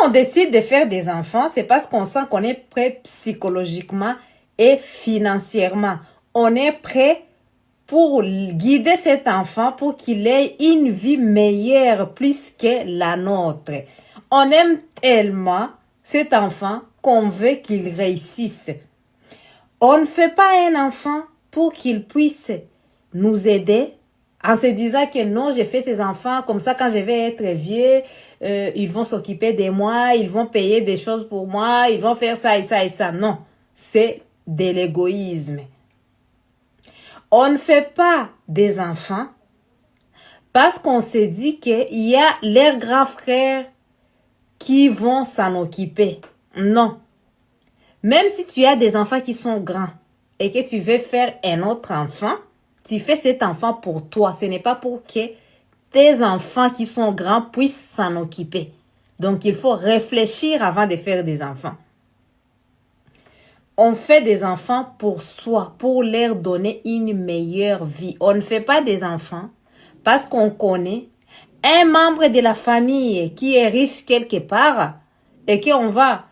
on décide de faire des enfants, c'est parce qu'on sent qu'on est prêt psychologiquement et financièrement. On est prêt pour guider cet enfant pour qu'il ait une vie meilleure plus que la nôtre. On aime tellement cet enfant qu'on veut qu'il réussisse. On ne fait pas un enfant pour qu'il puisse nous aider en se disant que non, j'ai fait ces enfants, comme ça quand je vais être vieux, ils vont s'occuper de moi, ils vont payer des choses pour moi, ils vont faire ça et ça et ça. Non, c'est de l'égoïsme. On ne fait pas des enfants parce qu'on se dit qu'il y a leurs grands frères qui vont s'en occuper. Non. Même si tu as des enfants qui sont grands et que tu veux faire un autre enfant, tu fais cet enfant pour toi. Ce n'est pas pour que tes enfants qui sont grands puissent s'en occuper. Donc, il faut réfléchir avant de faire des enfants. On fait des enfants pour soi, pour leur donner une meilleure vie. On ne fait pas des enfants parce qu'on connaît un membre de la famille qui est riche quelque part et qu'on va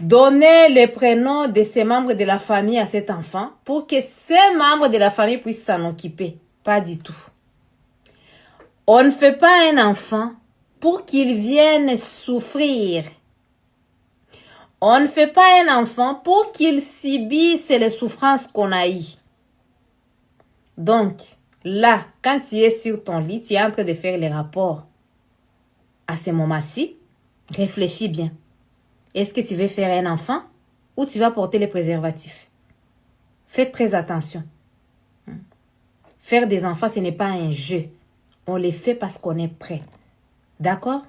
donner les prénoms de ces membres de la famille à cet enfant pour que ces membres de la famille puissent s'en occuper. Pas du tout. On ne fait pas un enfant pour qu'il vienne souffrir. On ne fait pas un enfant pour qu'il subisse les souffrances qu'on a eues. Donc, là, quand tu es sur ton lit, tu es en train de faire les rapports. À ce moment-ci, réfléchis bien. Est-ce que tu veux faire un enfant ou tu vas porter les préservatifs? Faites très attention. Faire des enfants, ce n'est pas un jeu. On les fait parce qu'on est prêt. D'accord?